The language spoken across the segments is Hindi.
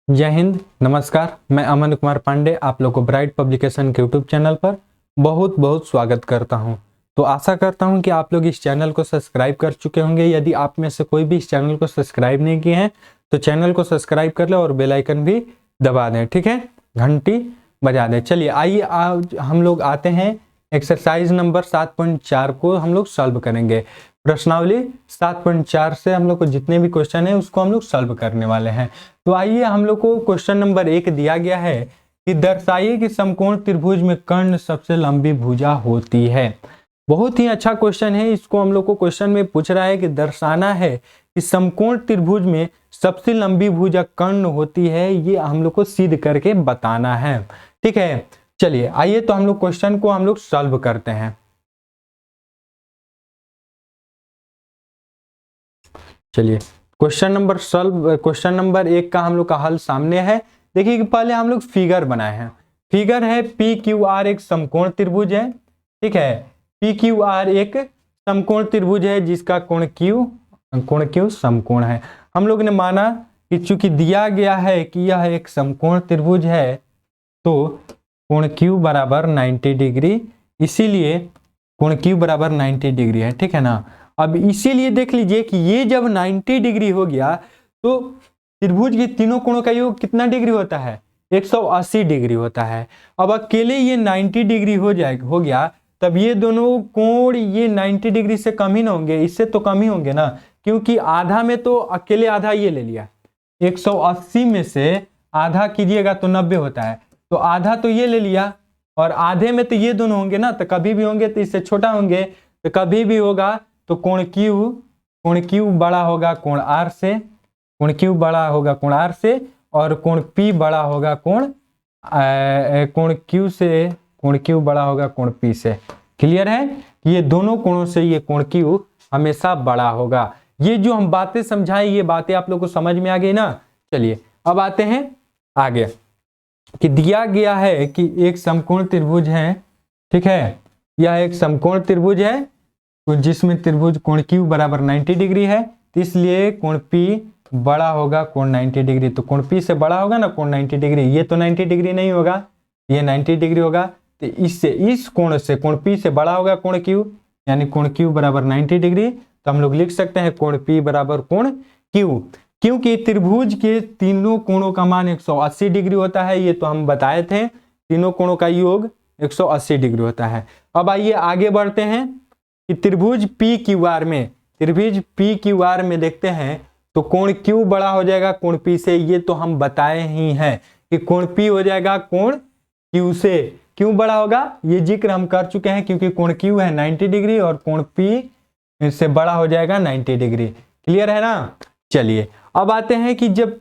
जय हिंद, नमस्कार। मैं अमन कुमार पांडे आप लोग को ब्राइट पब्लिकेशन के यूट्यूब चैनल पर बहुत बहुत स्वागत करता हूं। तो आशा करता हूं कि आप लोग इस चैनल को सब्सक्राइब कर चुके होंगे। यदि आप में से कोई भी इस चैनल को सब्सक्राइब नहीं किए हैं तो चैनल को सब्सक्राइब कर लें और बेल आइकन भी दबा दें, ठीक है, घंटी बजा दें। चलिए आइए आज हम लोग आते हैं एक्सरसाइज नंबर 7.4 को हम लोग सॉल्व करेंगे। प्रश्नावली 7.4 से हम लोग को जितने भी क्वेश्चन है उसको हम लोग सॉल्व करने वाले हैं। तो आइए हम लोग को क्वेश्चन नंबर 1 दिया गया है कि दर्शाइए कि समकोण त्रिभुज में कर्ण सबसे लंबी भुजा होती है। बहुत ही अच्छा क्वेश्चन है। इसको हम लोग को क्वेश्चन में पूछ रहा है कि दर्शाना है कि समकोण त्रिभुज में सबसे लंबी भुजा कर्ण होती है। ये हम लोग को सिद्ध करके बताना है, ठीक है। चलिए आइए तो हम लोग क्वेश्चन को हम लोग सॉल्व करते हैं। चलिए क्वेश्चन नंबर 1 का हम लोग का हल सामने है। देखिए कि पहले हम लोग फिगर बनाए हैं। फिगर है पी क्यू आर एक समकोण त्रिभुज है, ठीक है। पी क्यू आर एक समकोण त्रिभुज है जिसका कोण क्यू समकोण है। हम लोग ने माना कि चूंकि दिया गया है कि यह एक समकोण त्रिभुज है तो कोण क्यू बराबर 90 डिग्री, इसीलिए कोण क्यू बराबर 90 डिग्री है, ठीक है ना। अब इसीलिए देख लीजिए कि ये जब 90 डिग्री हो गया तो त्रिभुज के तीनों कोणों का योग कितना डिग्री होता है? 180 डिग्री होता है। अब अकेले ये 90 डिग्री हो गया तब ये दोनों कोण ये 90 डिग्री से कम ही ना होंगे, इससे तो कम ही होंगे ना, क्योंकि आधा में तो अकेले आधा ये ले लिया। 180 में से आधा कीजिएगा तो 90 होता है, तो आधा तो ये ले लिया और आधे में तो ये दोनों होंगे ना, तो कभी भी होंगे तो इससे छोटा होंगे, तो कभी भी होगा तो कोण क्यू बड़ा होगा कोण आर से, कोण क्यू बड़ा होगा कोण आर से, और कोण पी बड़ा होगा कोण क्यू बड़ा होगा कोण पी से। क्लियर है कि ये दोनों कोणों से ये कोण क्यू हमेशा बड़ा होगा। ये जो हम बातें समझाएं ये बातें आप लोग को समझ में आ गई ना। चलिए अब आते हैं आगे कि दिया गया है कि एक समकोण त्रिभुज है, ठीक है। यह एक समकोण त्रिभुज है जिसमें त्रिभुज कोण क्यू बराबर 90 डिग्री है, तो इसलिए कोण पी बड़ा होगा कोण 90 डिग्री। तो कोण पी से बड़ा होगा ना कोण 90 डिग्री, ये तो 90 डिग्री नहीं होगा, ये 90 डिग्री होगा, तो इससे इस कोण से कोण पी से बड़ा होगा कोण क्यू, यानी कोण क्यू बराबर 90 डिग्री। तो हम लोग लिख सकते हैं कोण पी बराबर कोण क्यू, क्योंकि त्रिभुज के तीनों कोणों का मान 180 डिग्री होता है। ये तो हम बताए थे, तीनों कोणों का योग 180 डिग्री होता है। अब आइए आगे बढ़ते हैं कि त्रिभुज पी क्यू आर में देखते हैं तो कोण क्यू बड़ा हो जाएगा कोण पी से। ये तो हम बताए ही हैं कि कोण पी हो जाएगा कोण क्यू से। क्यों बड़ा होगा ये जिक्र हम कर चुके हैं, क्योंकि कोण क्यू है 90 डिग्री और कोण पी से बड़ा हो जाएगा 90 डिग्री। क्लियर है ना। चलिए अब आते हैं कि जब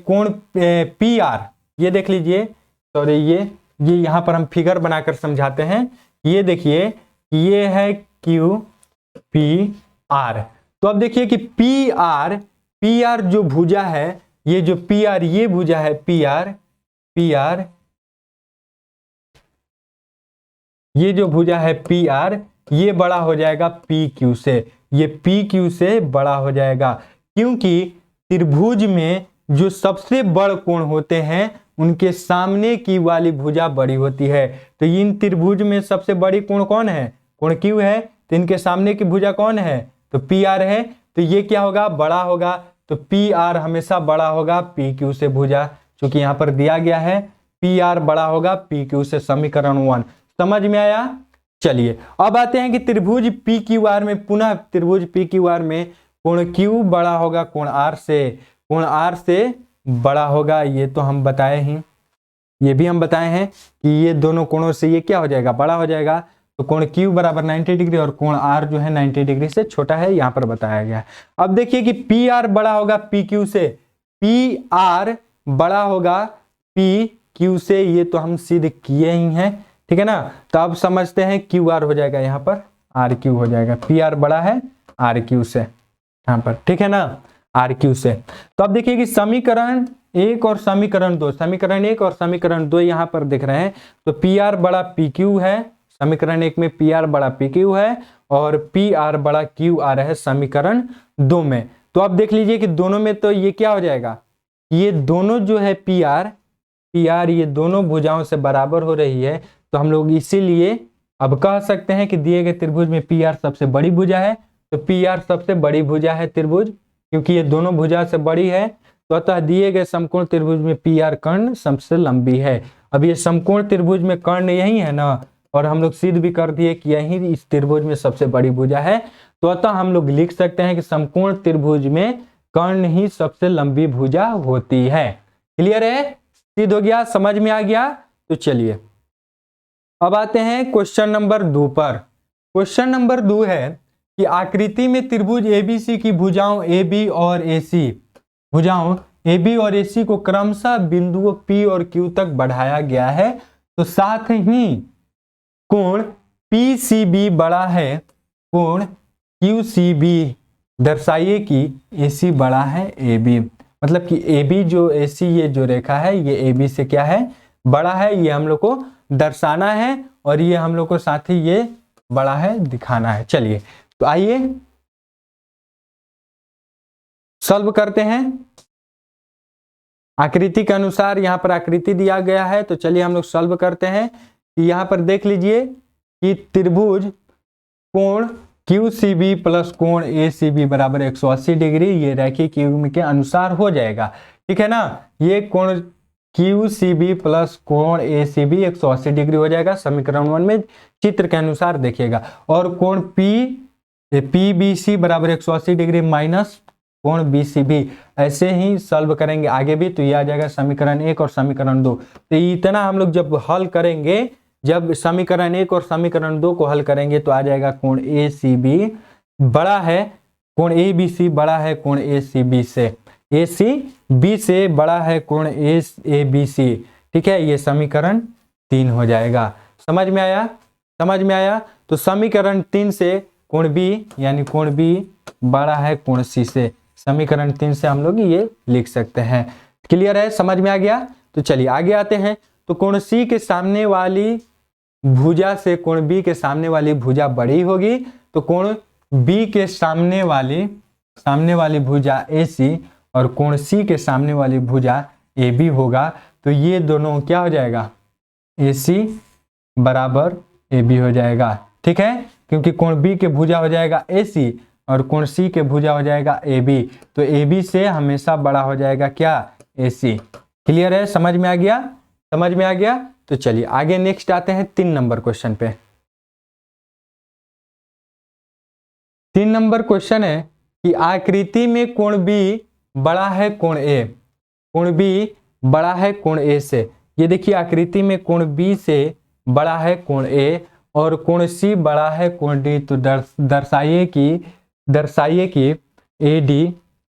कोण पी आर, ये देख लीजिए, सॉरी ये यहाँ पर हम फिगर बनाकर समझाते हैं। ये देखिए ये है क्यू पी आर। तो अब देखिए कि पी आर जो भुजा है, ये जो पी आर ये भुजा है पी आर ये जो भुजा है पी आर ये बड़ा हो जाएगा पी क्यू से, ये पी क्यू से बड़ा हो जाएगा, क्योंकि त्रिभुज में जो सबसे बड़ कोण होते हैं उनके सामने की वाली भुजा बड़ी होती है। तो इन त्रिभुज में सबसे बड़ी कोण कौन है? कोण क्यू है, तो इनके सामने की भुजा कौन है? तो पी आर है। तो ये क्या होगा? बड़ा होगा। तो पी आर हमेशा बड़ा होगा पी क्यू से भुजा, क्योंकि यहाँ पर दिया गया है पी आर बड़ा होगा पी क्यू से। समीकरण 1 समझ में आया। चलिए अब आते हैं कि त्रिभुज पी क्यू आर में, पुनः त्रिभुज पी क्यू आर में कोण क्यू बड़ा होगा कोण आर से, कोण आर से बड़ा होगा। ये तो हम बताए ही, ये भी हम बताए हैं कि ये दोनों कोणों से ये क्या हो जाएगा? बड़ा हो जाएगा। तो कोण क्यू बराबर 90 डिग्री और कोण आर जो है 90 डिग्री से छोटा है, यहाँ पर बताया गया है। अब देखिए कि पी आर बड़ा होगा पी क्यू से, पी आर बड़ा होगा पी क्यू से, ये तो हम सिद्ध किए ही हैं, ठीक है ना। तो अब समझते हैं क्यू आर हो जाएगा यहाँ पर आर क्यू हो जाएगा, पी आर बड़ा है आर क्यू से यहाँ पर, ठीक है ना, आर क्यू से। तो अब देखिए कि समीकरण 1 और समीकरण 2, समीकरण 1 और समीकरण 2 यहाँ पर दिख रहे हैं। तो पी आर बड़ा पी क्यू है, समीकरण 1 में पी आर बड़ा पी क्यू है और पी आर बड़ा क्यू आर है समीकरण 2 में। तो अब देख लीजिए कि दोनों में तो ये क्या हो जाएगा? ये दोनों जो है पी आर ये दोनों भुजाओं से बराबर हो रही है, तो हम लोग इसीलिए अब कह सकते हैं कि दिए गए त्रिभुज में पी आर सबसे बड़ी भुजा है। तो पी आर सबसे बड़ी भुजा है त्रिभुज, क्योंकि ये दोनों भुजा से बड़ी है, तो अतः दिए गए समकोण त्रिभुज में पी आर कर्ण सबसे लंबी है। अब ये समकोण त्रिभुज में कर्ण यही है ना, और हम लोग सिद्ध भी कर दिए कि यही इस त्रिभुज में सबसे बड़ी भुजा है, तो अतः हम लोग लिख सकते हैं कि समकोण त्रिभुज में कर्ण ही सबसे लंबी भुजा होती है। क्लियर है, सिद्ध हो गया, समझ में आ गया। तो चलिए अब आते हैं क्वेश्चन नंबर 2 पर। क्वेश्चन नंबर 2 है कि आकृति में त्रिभुज एबीसी की भुजाओं AB और AC को क्रमशः बिंदुओं P और Q तक बढ़ाया गया है, तो साथ ही कोण PCB बड़ा है कोण QCB दर्शाइए कि AC बड़ा है AB। मतलब कि AB जो AC ये जो रेखा है ये AB से क्या है, बड़ा है, ये हम लोग को दर्शाना है, और ये हम लोग को साथ ही ये बड़ा है दिखाना है। चलिए तो आइए सॉल्व करते हैं। आकृति के अनुसार यहाँ पर आकृति दिया गया है, तो चलिए हम लोग सॉल्व करते हैं। कि यहाँ पर देख लीजिए कि त्रिभुज कोण QCB प्लस कोण ACB बराबर 180 डिग्री, ये रैखिक युग्म के अनुसार हो जाएगा। ठीक है ना, ये कोण QCB प्लस कोण ACB 180 डिग्री हो जाएगा। समीकरण 1 में चित्र के अनुसार देखिएगा। और कोण PBC बराबर 180 डिग्री माइनस कोण BCB, ऐसे ही सॉल्व करेंगे आगे भी, तो ये आ जाएगा समीकरण 1 और समीकरण 2। तो इतना हम लोग जब हल करेंगे, जब समीकरण 1 और समीकरण 2 को हल करेंगे, तो आ जाएगा कोण ACB बड़ा है, कोण ABC बड़ा है कोण ACB से, ACB से बड़ा है कोण ABC। ठीक है, ये समीकरण 3 हो जाएगा। समझ में आया, समझ में आया। तो समीकरण 3 से कोण B यानी कोण B बड़ा है कोण C से, समीकरण 3 से हम लोग ये लिख सकते हैं। क्लियर है, समझ में आ गया। तो चलिए आगे आते हैं। तो कोण C के सामने वाली भुजा से कोण B के सामने वाली भुजा बड़ी होगी, तो कोण B के सामने वाली भुजा AC और कोण C के सामने वाली भुजा AB होगा। तो ये दोनों क्या हो जाएगा, AC बराबर AB हो जाएगा। ठीक है, क्योंकि कोण B के भुजा हो जाएगा AC और कोण C के भुजा हो जाएगा AB, तो AB से हमेशा बड़ा हो जाएगा क्या, AC। क्लियर है, समझ में आ गया, समझ में आ गया। तो चलिए आगे नेक्स्ट आते हैं 3 नंबर क्वेश्चन पे। 3 नंबर क्वेश्चन है कि आकृति में कोण B बड़ा है कोण A, कोण B बड़ा है कोण A से। ये देखिए आकृति में कोण B से बड़ा है कोण A और कोण C बड़ा है कोण D, तो दर्शाइए कि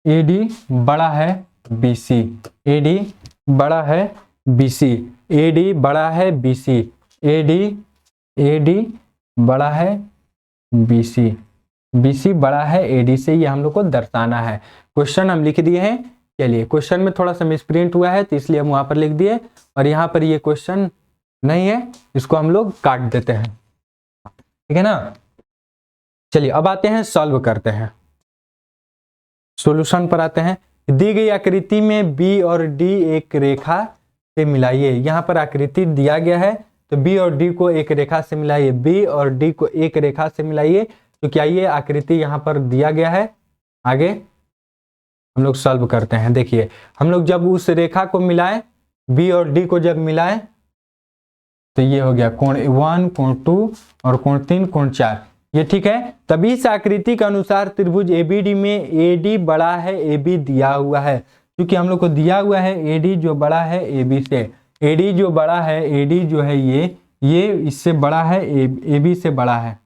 AD बड़ा है BC, AD बड़ा है BC, AD बड़ा है BC, AD बड़ा है BC, BC बड़ा है AD से, ये हम लोग को दर्शाना है। क्वेश्चन हम लिख दिए हैं। चलिए क्वेश्चन में थोड़ा सा मिसप्रिंट हुआ है, तो इसलिए हम वहां पर लिख दिए, और यहाँ पर ये क्वेश्चन नहीं है, इसको हम लोग काट देते हैं। ठीक है ना। चलिए अब आते हैं, सॉल्व करते हैं, सॉल्यूशन पर आते हैं। दी गई आकृति में B और D एक रेखा से मिलाइए। यहाँ पर आकृति दिया गया है, तो B और D को एक रेखा से मिलाइए, B और D को एक रेखा से मिलाइए। तो क्या ये आकृति यहाँ पर दिया गया है। आगे हम लोग सॉल्व करते हैं। देखिए हम लोग जब उस रेखा को मिलाएं, B और D को जब मिलाएं, तो ये हो गया कोण 1, कोण 2 और कोण 3, कोण 4। ये ठीक है। तभी इस आकृति के अनुसार त्रिभुज ABD में AD बड़ा है AB दिया हुआ है, क्योंकि हम लोग को दिया हुआ है AD जो बड़ा है AB से, AD जो बड़ा है, AD जो है ये इससे बड़ा है, AB से बड़ा है,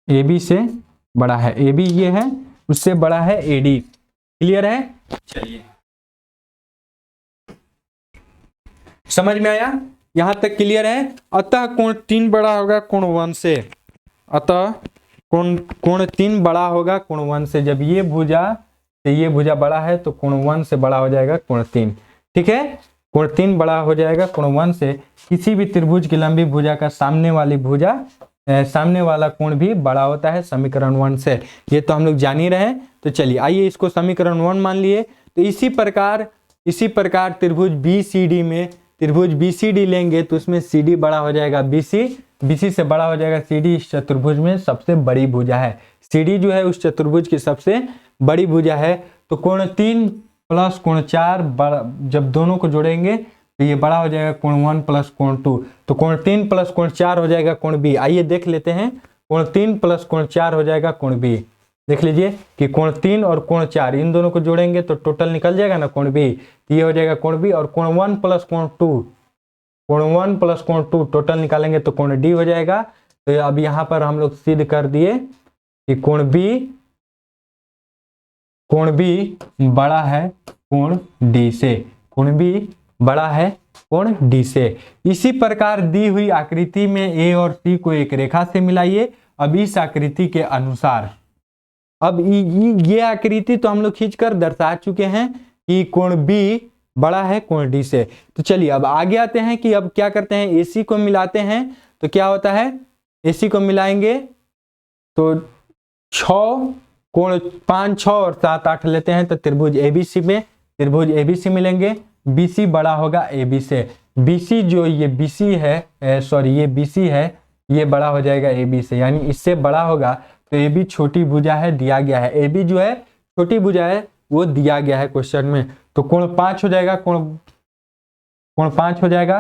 AB से बड़ा है, AB ये है, उससे बड़ा है AD। क्लियर है। चलिए समझ में आया, यहां तक क्लियर है। अतः कोण 3 बड़ा होगा कोण 1 से, अतः कोण 3 बड़ा होगा कोण 1 से। जब ये भुजा बड़ा है, तो कोण 1 से बड़ा हो जाएगा कोण 3। ठीक है, कोण 3 बड़ा हो जाएगा कोण 1 से। किसी भी त्रिभुज की लंबी भुजा का सामने वाला कोण भी बड़ा होता है, समीकरण 1 से। ये तो हम लोग जान ही रहे हैं। तो चलिए आइए इसको समीकरण 1 मान लिए। तो इसी प्रकार इसी प्रकार त्रिभुज BCD में त्रिभुज BCD लेंगे तो उसमें CD बड़ा हो जाएगा BC से बड़ा हो जाएगा CD। इस चतुर्भुज में सबसे बड़ी भुजा है, CD जो है उस चतुर्भुज की सबसे बड़ी भुजा है। तो कोण 3 प्लस कोण 4 जब दोनों को जोड़ेंगे तो ये बड़ा हो जाएगा कोण 1 प्लस कोण 2। तो कोण 3 प्लस कोण 4 हो जाएगा कोण B। आइए देख लेते हैं, कोण 3 प्लस कोण 4 हो जाएगा कोण B। देख लीजिए कि कोण 3 और कोण 4 इन दोनों को जोड़ेंगे तो टोटल निकल जाएगा ना कोण B। तो ये हो जाएगा कोण B। और कोण 1 प्लस कोण 2, कोण 1 प्लस कोण 2 टोटल निकालेंगे तो कोण D हो जाएगा। तो अब यहाँ पर हम लोग सिद्ध कर दिए कि कोण B बड़ा है कोण D से, कोण B बड़ा है कोण D से। इसी प्रकार दी हुई आकृति में A और C को एक रेखा से मिलाइए। अब इस आकृति के अनुसार, अब ये आकृति तो हम लोग खींचकर दर्शा चुके हैं कि कोण B बड़ा है कोण D से। तो चलिए अब आगे आते हैं कि अब क्या करते हैं, AC को मिलाते हैं तो क्या होता है, AC को मिलाएंगे तो 6 कोण 5 6 और 7 8 लेते हैं तो त्रिभुज ABC मिलेंगे। BC बड़ा होगा AB से, BC जो ये BC है सॉरी ये BC है ये बड़ा हो जाएगा AB से, यानी इससे बड़ा होगा। तो AB छोटी भुजा है दिया गया है, AB जो है छोटी भुजा है वो दिया गया है क्वेश्चन में। तो कोण 5 हो जाएगा, कोण 5 हो जाएगा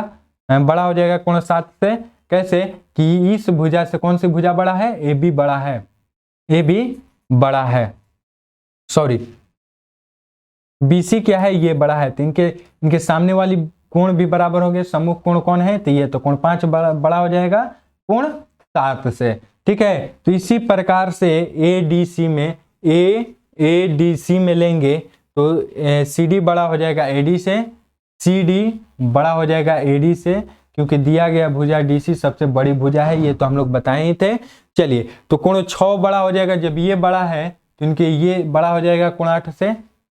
बड़ा हो जाएगा कोण 7 से। कैसे कि इस भुजा से कौन सी भुजा बड़ा है, AB बड़ा है, AB बड़ा है सॉरी BC क्या है ये बड़ा है। तो इनके सामने वाली कोण भी बराबर होंगे। सम्मुख कोण कौन है तो ये, तो कोण 5 बड़ा हो जाएगा कोण 7 से। ठीक है, तो इसी प्रकार से ADC में लेंगे तो CD बड़ा हो जाएगा AD से, CD बड़ा हो जाएगा AD से, क्योंकि दिया गया भुजा DC सबसे बड़ी भुजा है, ये तो हम लोग बताए ही थे। चलिए तो कोण 6 बड़ा हो जाएगा, जब ये बड़ा है तो इनके ये बड़ा हो जाएगा कोण 8 से,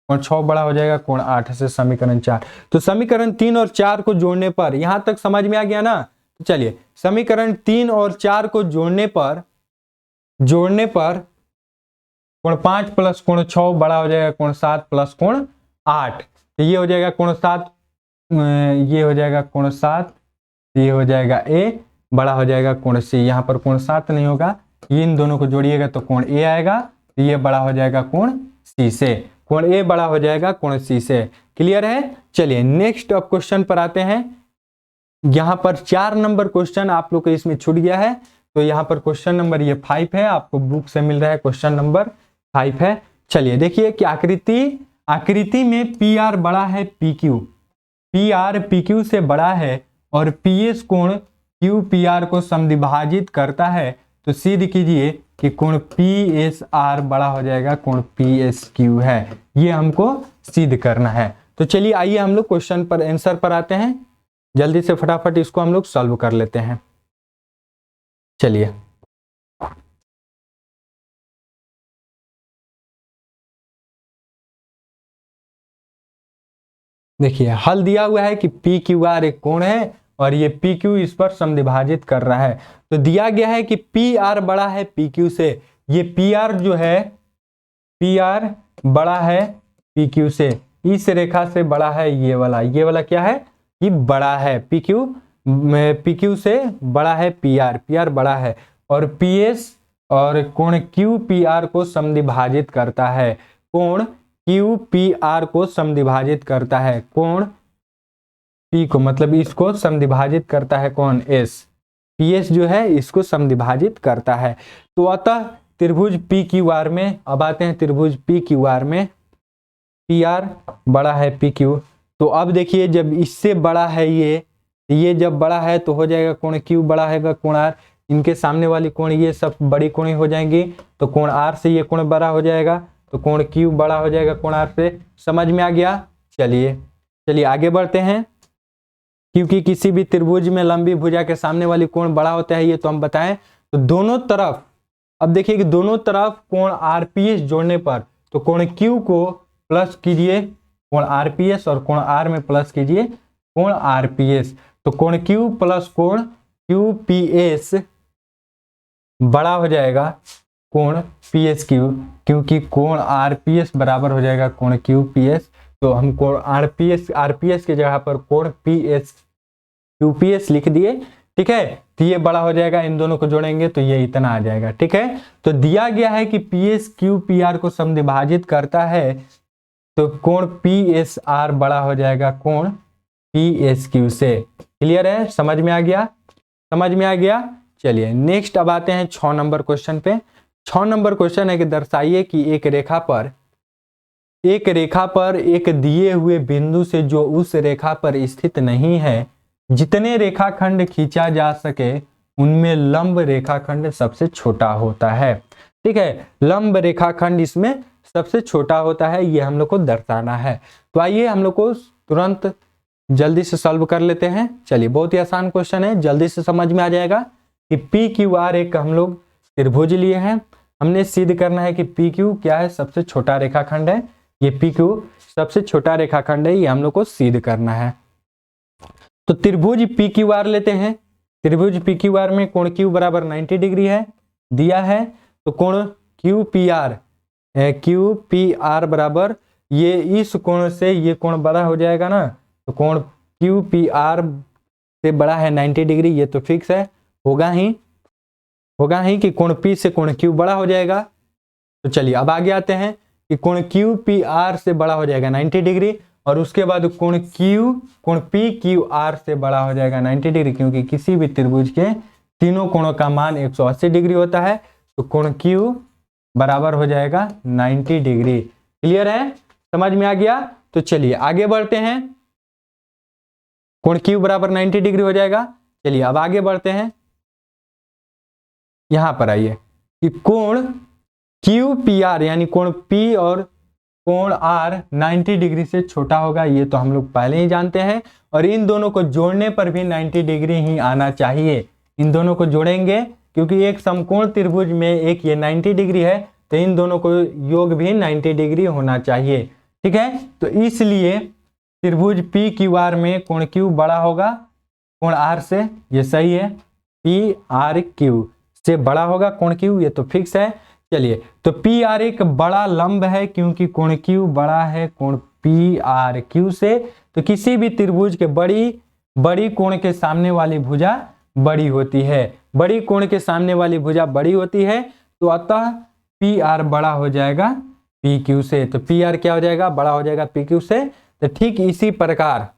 कोण 6 बड़ा हो जाएगा कोण 8 से। समीकरण 4, तो समीकरण 3 और 4 को जोड़ने पर, यहां तक समझ में आ गया ना। तो चलिए समीकरण 3 और 4 को जोड़ने पर कोण 5 प्लस कोण 6 बड़ा हो जाएगा कोण 7 प्लस कोण 8। तो ये हो जाएगा कोण 7, ये हो जाएगा कोण 7, ये हो जाएगा A बड़ा हो जाएगा कोण C। यहाँ पर कोण 7 नहीं होगा, ये इन दोनों को जोड़िएगा तो कोण A आएगा, तो ये बड़ा हो जाएगा कोण C से, कोण A बड़ा हो जाएगा कोण C से। क्लियर है। चलिए नेक्स्ट अब क्वेश्चन पर आते हैं। यहाँ पर 4 नंबर क्वेश्चन आप लोग को इसमें छूट गया है, तो यहाँ पर क्वेश्चन नंबर ये 5 है, आपको बुक से मिल रहा है क्वेश्चन नंबर 5 है। चलिए देखिए कि आकृति में PR बड़ा है PQ, PR PQ से बड़ा है और PS कोण QPR को समद्विभाजित करता है। तो सिद्ध कीजिए कि कोण PSR बड़ा हो जाएगा कोण PSQ है, ये हमको सिद्ध करना है। तो चलिए आइए हम लोग क्वेश्चन पर आंसर पर आते हैं, जल्दी से फटाफट इसको हम लोग सॉल्व कर लेते हैं। चलिए देखिए हल दिया हुआ है कि PQR एक कोण है और ये PQ इस पर समद्विभाजित कर रहा है। तो दिया गया है कि PR बड़ा है PQ से, ये PR जो है PR बड़ा है PQ से, इस रेखा से बड़ा है ये वाला क्या है, ये बड़ा है PQ से बड़ा है PR बड़ा है, और PS और कोण QPR को समद्विभाजित करता है, कोण QPR को समद्विभाजित करता है, कोण P को मतलब इसको समद्विभाजित करता है कौन S, PS जो है इसको समद्विभाजित करता है। तो अतः त्रिभुज PQR में, अब आते हैं त्रिभुज PQR में, PR बड़ा है PQ। तो अब देखिए जब इससे बड़ा है ये जब बड़ा है तो हो जाएगा कोण Q बड़ा है कोण R, इनके सामने वाली कोण ये सब बड़ी कोण हो जाएंगी, तो कोण R से ये कोण बड़ा हो जाएगा, तो कोण Q बड़ा हो जाएगा कोण R से। समझ में आ गया। चलिए आगे बढ़ते हैं। क्योंकि किसी भी त्रिभुज में लंबी भुजा के सामने वाली कोण बड़ा होता है, ये तो हम बताएं। तो दोनों तरफ, अब देखिए कि दोनों तरफ कोण RPS जोड़ने पर, तो कोण Q को प्लस कीजिए कोण RPS और कोण R में प्लस कीजिए कोण RPS, तो कोण Q प्लस कोण QPS बड़ा हो जाएगा कोण PSQ, क्योंकि कोण RPS बराबर हो जाएगा कोण QPS। तो हम कोण आरपीएस की जगह पर कोण यूपीएस लिख दिए। ठीक है, तो ये बड़ा हो जाएगा, इन दोनों को जोड़ेंगे तो ये इतना आ जाएगा। ठीक है, तो दिया गया है कि पीएस क्यू पीआर को समद्विभाजित करता है, तो कोण पीएसआर बड़ा हो जाएगा कोण पीएसक्यू से। क्लियर है, समझ में आ गया? समझ में आ गया। चलिए नेक्स्ट अब आते हैं 6 नंबर क्वेश्चन पे। 6 नंबर क्वेश्चन है कि दर्शाइए कि एक रेखा पर एक दिए हुए बिंदु से जो उस रेखा पर स्थित नहीं है, जितने रेखाखंड खींचा जा सके उनमें लंब रेखाखंड सबसे छोटा होता है। ठीक है, लंब रेखाखंड इसमें सबसे छोटा होता है, ये हम लोग को दर्शाना है। तो आइए हम लोग को तुरंत जल्दी से सॉल्व कर लेते हैं। चलिए, बहुत ही आसान क्वेश्चन है, जल्दी से समझ में आ जाएगा कि पी क्यू आर एक हम लोग त्रिभुज लिए हैं। हमने सिद्ध करना है कि पी क्यू क्या है, सबसे छोटा रेखाखंड है। ये पी क्यू सबसे छोटा रेखाखंड है, ये हम लोग को सिद्ध करना है। तो त्रिभुज पी क्यू आर लेते हैं। त्रिभुज पी क्यू आर में कोण क्यू बराबर 90 डिग्री है, दिया है। तो कोण क्यू पी आर बराबर ये इस कोण से ये कोण बड़ा हो जाएगा ना, तो कोण क्यू पी आर से बड़ा है 90 डिग्री, ये तो फिक्स है, होगा ही कि कोण पी से कोण क्यू बड़ा हो जाएगा। तो चलिए अब आगे आते हैं कि कोण क्यू पी आर से बड़ा हो जाएगा 90 डिग्री, और उसके बाद कोण पी क्यू आर से बड़ा हो जाएगा 90 डिग्री, क्योंकि किसी भी त्रिभुज के तीनों कोणों का मान 180 डिग्री होता है। तो कोण क्यू बराबर हो जाएगा 90 डिग्री। क्लियर है, समझ में आ गया? तो चलिए आगे बढ़ते हैं। कोण क्यू बराबर 90 डिग्री हो जाएगा। चलिए अब आगे बढ़ते हैं, यहां पर आइए कि कोण क्यू पी आर यानी कोण पी और कोण आर 90 डिग्री से छोटा होगा, ये तो हम लोग पहले ही जानते हैं। और इन दोनों को जोड़ने पर भी 90 डिग्री ही आना चाहिए। इन दोनों को जोड़ेंगे क्योंकि एक समकोण त्रिभुज में एक ये 90 डिग्री है, तो इन दोनों को योग भी 90 डिग्री होना चाहिए। ठीक है, तो इसलिए त्रिभुज पी क्यू आर में कोण क्यू बड़ा होगा कोण आर से, ये सही है। पी आर क्यू से बड़ा होगा कोण क्यू, ये तो फिक्स है। चलिए, तो पी आर एक बड़ा लंब है क्योंकि कोण क्यू बड़ा है कोण पी आर क्यू से। तो किसी भी त्रिभुज के बड़ी कोण के सामने वाली भुजा बड़ी होती है, बड़ी कोण के सामने वाली भुजा बड़ी होती है, तो अतः पी आर बड़ा हो जाएगा पी क्यू से। तो पी आर क्या हो जाएगा, बड़ा हो जाएगा पी क्यू से। तो ठीक इसी प्रकार,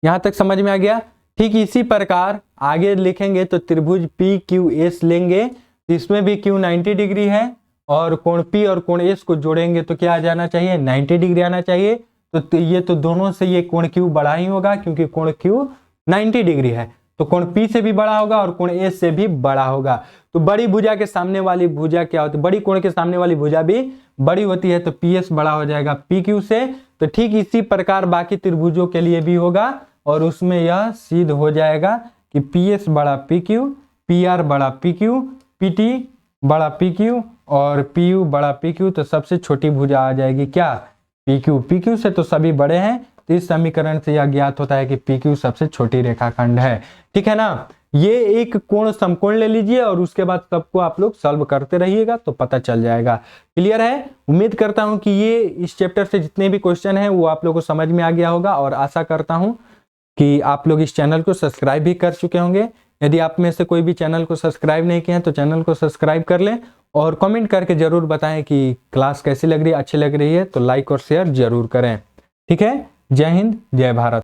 यहां तक समझ में आ गया? ठीक इसी प्रकार आगे लिखेंगे तो त्रिभुज पी क्यू एस लेंगे, इसमें भी क्यू 90 डिग्री है, और कोण पी और कोण एस को जोड़ेंगे तो क्या आ जाना चाहिए, 90 डिग्री आना चाहिए। तो ये तो दोनों से ये कोण क्यू बड़ा ही होगा, क्योंकि कोण क्यू 90 डिग्री है, तो कोण पी से भी बड़ा होगा और कोण एस से भी बड़ा होगा। तो बड़ी भुजा के सामने वाली भुजा क्या होती है, बड़ी कोण के सामने वाली भुजा भी बड़ी होती है, तो पी एस बड़ा हो जाएगा पी क्यू से। तो ठीक इसी प्रकार बाकी त्रिभुजों के लिए भी होगा, और उसमें यह सिद्ध हो जाएगा कि पी एस बड़ा पी क्यू, पी आर बड़ा पी क्यू, पी टी बड़ा पी क्यू और पी यू बड़ा पी क्यू। तो सबसे छोटी भुजा आ जाएगी क्या, पी क्यू। पी क्यू से तो सभी बड़े हैं, तो इस समीकरण से यह ज्ञात होता है कि पी क्यू सबसे छोटी रेखाखंड है। ठीक है ना, ये एक कोण समकोण ले लीजिए और उसके बाद सबको आप लोग सॉल्व करते रहिएगा तो पता चल जाएगा। क्लियर है? उम्मीद करता हूं कि ये इस चैप्टर से जितने भी क्वेश्चन हैं वो आप लोगों को समझ में आ गया होगा, और आशा करता हूं कि आप लोग इस चैनल को सब्सक्राइब भी कर चुके होंगे। यदि आप में से कोई भी चैनल को सब्सक्राइब नहीं किया है तो चैनल को सब्सक्राइब कर लें, और कमेंट करके जरूर बताएं कि क्लास कैसी लग रही है, अच्छी लग रही है तो लाइक और शेयर जरूर करें। ठीक है, जय हिंद, जय भारत।